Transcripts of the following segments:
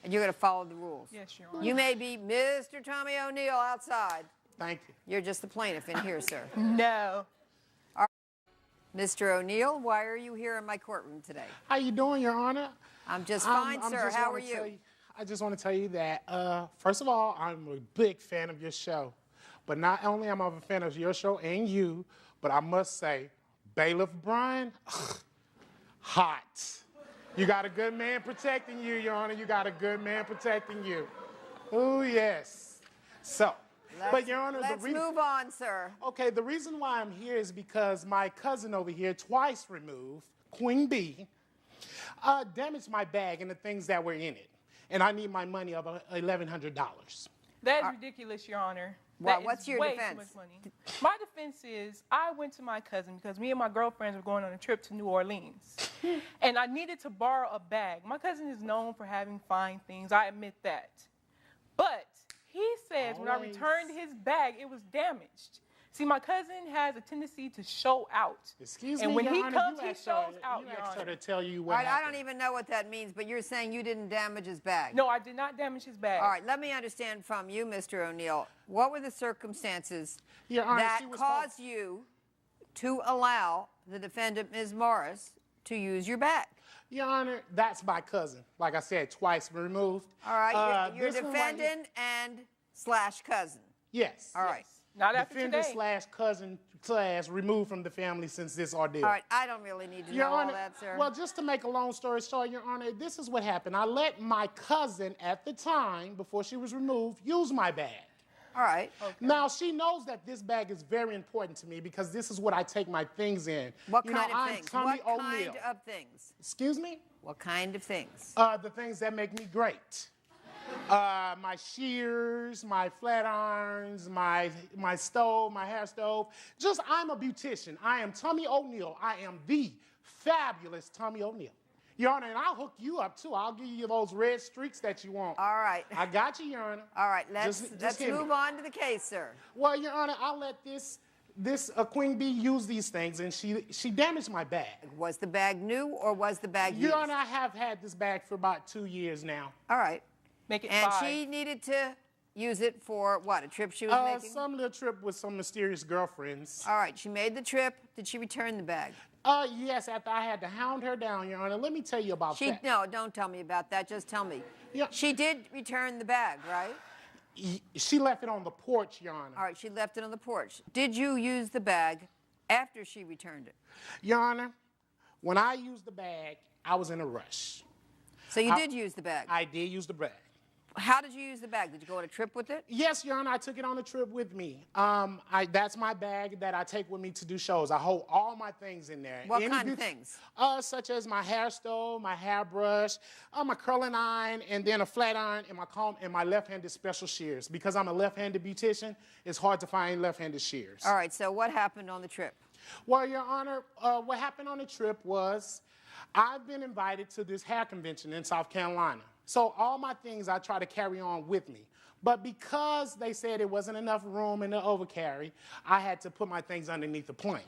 and you're going to follow the rules. Yes, Your Honor. You may be Mr. Tommy O'Neill outside. Thank you. You're just the plaintiff in here, sir. No. Mr. O'Neill, why are you here in my courtroom today? How you doing, Your Honor? I'm just fine, sir. How are you? I just want to tell you that, first of all, I'm a big fan of your show. But not only am I a fan of your show and you, but I must say, Bailiff Brian, hot. You got a good man protecting you, Your Honor. You got a good man protecting you. Oh, yes. So, but Your Honor, let's move on, sir. Okay, the reason why I'm here is because my cousin over here, twice removed, Queen B, damaged my bag and the things that were in it. And I need my money of $1,100. That is ridiculous, Your Honor. Well, what's your defense? Too much money. My defense is I went to my cousin because me and my girlfriends were going on a trip to New Orleans. And I needed to borrow a bag. My cousin is known for having fine things. I admit that. But he says when I returned his bag, it was damaged. See, my cousin has a tendency to show out. Excuse me, and when Your he Honor, comes, he shows out, You Your asked her Honor. to tell you what All right, happened. I don't even know what that means, but you're saying you didn't damage his bag. No, I did not damage his bag. All right, let me understand from you, Mr. O'Neill, what were the circumstances Your Honor, that she was caused you to allow the defendant, Ms. Morris, to use your bag? Your Honor, that's my cousin. Like I said, twice removed. All right, you're this one right here- defendant and slash cousin. Yes. All right. Not after Defendant today. slash cousin slash removed from the family since this ordeal. All right, I don't really need to Your know all Honor, that, sir. well, just to make a long story short, Your Honor, this is what happened. I let my cousin at the time, before she was removed, use my bag. All right. Okay. Now, she knows that this bag is very important to me because this is what I take my things in. What You kind know, of I'm things? Tommy What O'Neill. kind of things? Excuse me? What kind of things? The things that make me great. My shears, my flat irons, my stove, my hair stove. Just, I'm a beautician. I am Tommy O'Neill. I am the fabulous Tommy O'Neill. Your Honor, and I'll hook you up too. I'll give you those red streaks that you want. All right. I got you, Your Honor. All right, let's hit me. move on to the case, sir. Well, Your Honor, I'll let this Queen Bee use these things, and she damaged my bag. Was the bag new or was the bag used? Your Honor, I have had this bag for about 2 years now. All right. Make it And 5. she needed to use it for what, a trip she was making? Some little trip with some mysterious girlfriends. All right, she made the trip. Did she return the bag? Yes, after I had to hound her down, Your Honor. Let me tell you about that. No, don't tell me about that. Just tell me. Yeah. She did return the bag, right? She left it on the porch, Your Honor. All right, she left it on the porch. Did you use the bag after she returned it? Your Honor, when I used the bag, I was in a rush. So you did use the bag? I did use the bag. How did you use the bag? Did you go on a trip with it? Yes, Your Honor, I took it on a trip with me. That's my bag that I take with me to do shows. I hold all my things in there. What kind of things? Such as my hair stove, my hairbrush, my curling iron, and then a flat iron, and my comb, and my left-handed special shears. Because I'm a left-handed beautician, it's hard to find left-handed shears. All right, so what happened on the trip? Well, Your Honor, what happened on the trip was I've been invited to this hair convention in South Carolina. So all my things I try to carry on with me. But because they said it wasn't enough room in the overcarry, I had to put my things underneath the plane.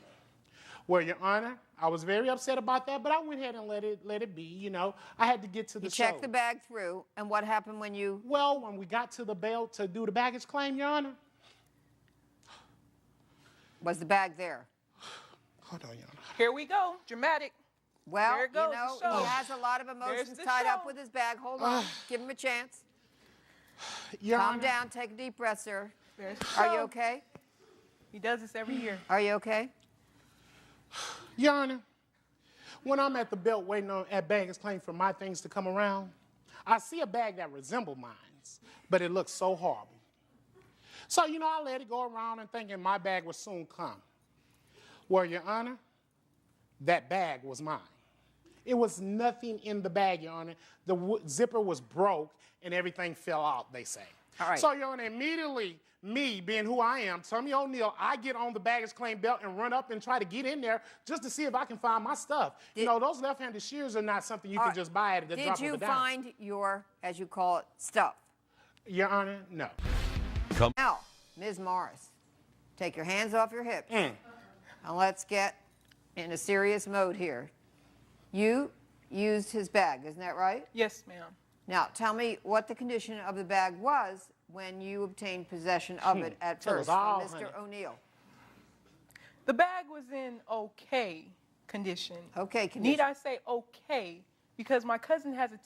Well, Your Honor, I was very upset about that, but I went ahead and let it be, you know. I had to get to the show. You checked the bag through, and what happened when you... Well, when we got to the belt to do the baggage claim, Your Honor. Was the bag there? Hold on, Your Honor. Here we go. Dramatic. Well, There it goes, you know, the show. he has a lot of emotions the tied up show. with his bag. Hold on. Give him a chance. Your Calm Honor, down. Take a deep breath, sir. There's the Are you show. okay? He does this every year. Are you okay? Your Honor, when I'm at the belt waiting at baggage claim for my things to come around, I see a bag that resembles mine, but it looks so horrible. So, you know, I let it go around and thinking my bag would soon come. Well, Your Honor, that bag was mine. It was nothing in the bag, Your Honor. The zipper was broke and everything fell out, they say. All right. So, Your Honor, immediately, me being who I am, Tommy O'Neill, I get on the baggage claim belt and run up and try to get in there just to see if I can find my stuff. You know, those left-handed shears are not something you can just buy at the drop of a dime. Did you find your, as you call it, stuff? Your Honor, no. Now, Ms. Morris, take your hands off your hips. Mm. And let's get in a serious mode here. You used his bag, isn't that right? Yes, ma'am. Now, tell me what the condition of the bag was when you obtained possession of it at Tell us first all, from Mr. O'Neill. The bag was in okay condition. Okay condition. Need I say okay? Because my cousin has a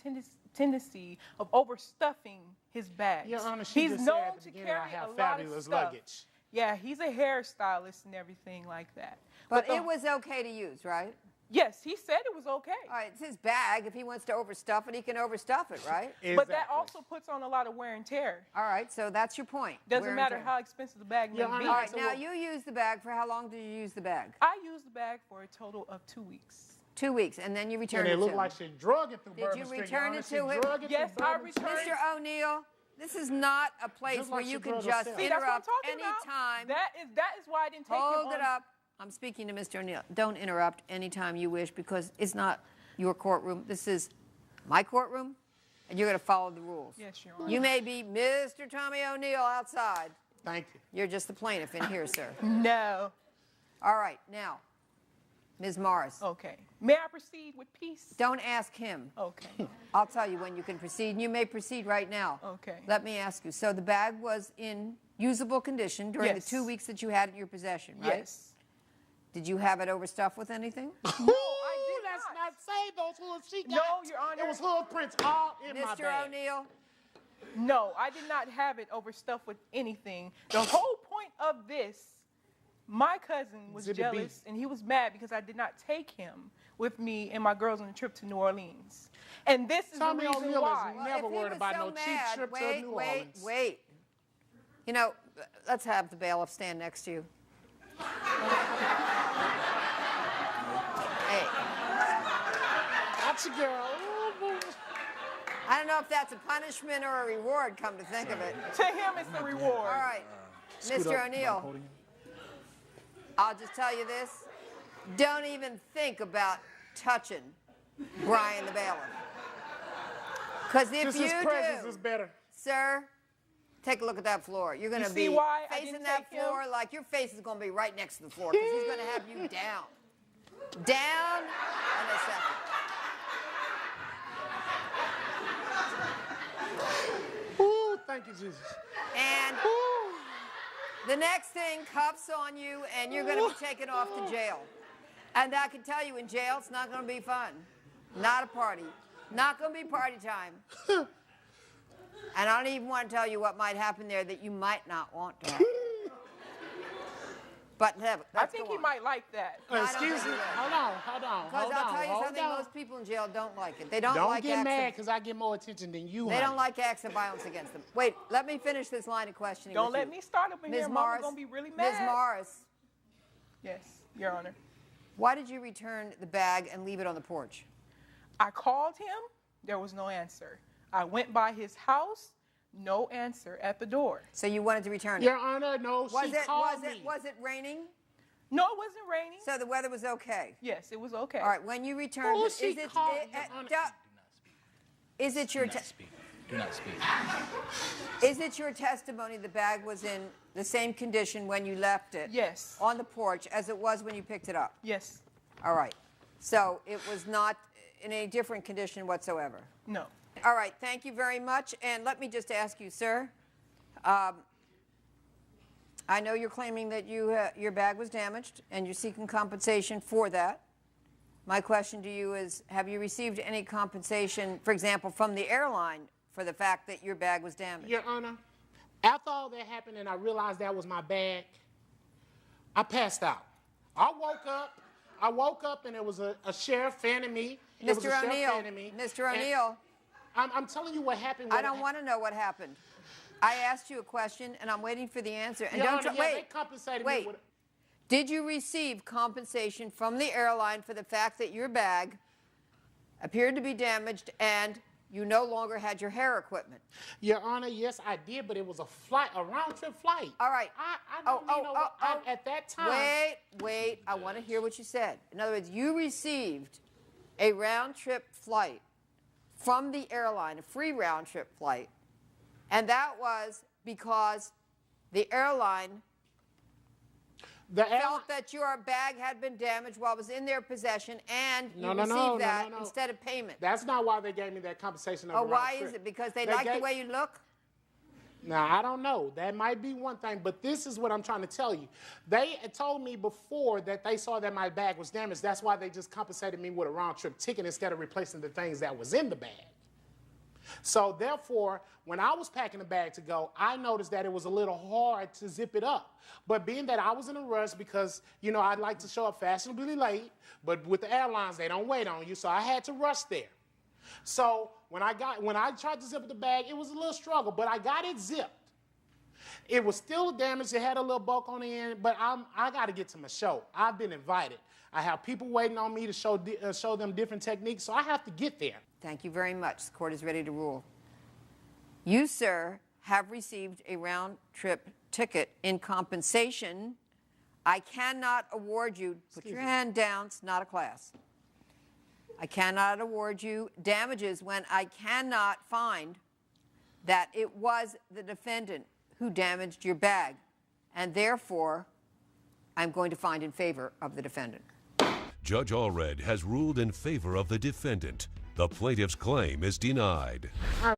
tendency of overstuffing his bags. Your Honor, she He's just known said at the to beginning carry I have a lot fabulous of stuff. luggage. Yeah, he's a hairstylist and everything like that. But the- it was okay to use, right? Yes, he said it was okay. All right, it's his bag. If he wants to overstuff it, he can overstuff it, right? But that also puts on a lot of wear and tear. All right, so that's your point. Doesn't Wear and matter tear. how expensive the bag may Your be. Honor, All right, So now what- you used the bag. For how long did you use the bag? I used the bag for a total of 2 weeks. 2 weeks, and then you returned And it it to looked him. like she drug it through Did Bourbon you Street, return Your Honor. it She to him? drug it Yes, through I Bourbon Street. returned- Mr. O'Neill, this is not a place Just where like you she can drug just herself. See, that's what I'm interrupt talking any about. time. That is why I didn't take him Hold on. it up. I'm speaking to Mr. O'Neill. Don't interrupt anytime you wish because it's not your courtroom. This is my courtroom, and you're going to follow the rules. Yes, Your Honor. You may be Mr. Tommy O'Neill outside. Thank you. You're just the plaintiff in here, sir. No. All right, now, Ms. Morris, Okay. May I proceed with peace? don't ask him. Okay. I'll tell you when you can proceed, and you may proceed right now. Okay. Let me ask you. So the bag was in usable condition during Yes. the 2 weeks that you had it in your possession, right? Yes. Did you have it overstuffed with anything? No, I did Let's not. not say those hoods she No, got. Your Honor. It was hood prints all in my Mr. bag. O'Neill, No, I did not have it overstuffed with anything. The whole point of this, my cousin was Exhibit B. jealous and he was mad because I did not take him with me and my girls on a trip to New Orleans. And this is Tommy the reason O'Neill is why. Well, never if he worried was about so no cheap mad, trip to wait, New wait, Orleans. Wait, You know, let's have the bailiff stand next to you. Hey, That's a girl. I don't know if that's a punishment or a reward, come to think of it. To him, it's the reward. All right, Mr. O'Neill, I'll just tell you this. Don't even think about touching Brian the bailiff. Because if Just you his presence do, is better. sir, take a look at that floor. You're going to You be see why I facing didn't that take him? floor like your face is going to be right next to the floor because he's going to have you down. Down in a second. Ooh, thank you, Jesus. And the next thing, cuffs on you, and you're going to be taken off to jail. And I can tell you, in jail, it's not going to be fun. Not a party. Not going to be party time. And I don't even want to tell you what might happen there that you might not want to happen. But I let's think go he on. might like that. I don't Excuse think me. he will. Hold on. Because I'll tell you hold something, on. most people in jail don't like it. They don't, Don't like get acts mad of, because I get more attention than you. they honey. don't like acts of violence against them. Wait, let me finish this line of questioning Don't with let you. me start up in Ms. here. Morris, Mama's going to be really mad. Ms. Morris, Yes, Your Honor. why did you return the bag and leave it on the porch? I called him. There was no answer. I went by his house. No answer at the door. So you wanted to return it. Your Honor, no, Was she it called me. was it raining? No, it wasn't raining. So the weather was okay. Yes, it was okay. All right, when you returned Oh, it, she is it called Your Honor. is it your Do not speak. Do not speak. is it your testimony the bag was in the same condition when you left it Yes. on the porch as it was when you picked it up? Yes. All right. So it was not in any different condition whatsoever. No. All right, thank you very much. And let me just ask you, sir, I know you're claiming that your bag was damaged and you're seeking compensation for that. My question to you is, have you received any compensation, for example, from the airline for the fact that your bag was damaged? Your Honor, after all that happened and I realized that was my bag, I passed out. I woke up and it was a sheriff fanning me. It was a Mr. sheriff O'Neill, fanning me. Mr. And O'Neill, I'm telling you what happened. I don't want to know what happened. I asked you a question and I'm waiting for the answer. And Your don't Honor, try- yeah, wait. they compensated wait. me with. Did you receive compensation from the airline for the fact that your bag appeared to be damaged and you no longer had your hair equipment? Your Honor, yes, I did, but it was a round-trip flight. All right. At that time. Wait. I want to hear what you said. In other words, you received a round-trip flight from the airline, a free round-trip flight, and that was because the airline felt that your bag had been damaged while it was in their possession, and you received that instead of payment. That's not why they gave me that compensation. Oh, why is it? Because they like the way you look? Now, I don't know. That might be one thing, but this is what I'm trying to tell you. They had told me before that they saw that my bag was damaged. That's why they just compensated me with a round-trip ticket instead of replacing the things that was in the bag. So, therefore, when I was packing the bag to go, I noticed that it was a little hard to zip it up. But being that I was in a rush because, you know, I'd like to show up fashionably late, but with the airlines, they don't wait on you, so I had to rush there. So when I tried to zip up the bag, it was a little struggle, but I got it zipped. It was still damaged. It had a little bulk on the end, but I got to get to my show. I've been invited. I have people waiting on me to show them different techniques, so I have to get there. Thank you very much. The court is ready to rule. You, sir, have received a round-trip ticket in compensation. I cannot award you, put your hand down, it's not a class. I cannot award you damages when I cannot find that it was the defendant who damaged your bag, and therefore, I'm going to find in favor of the defendant. Judge Allred has ruled in favor of the defendant. The plaintiff's claim is denied. I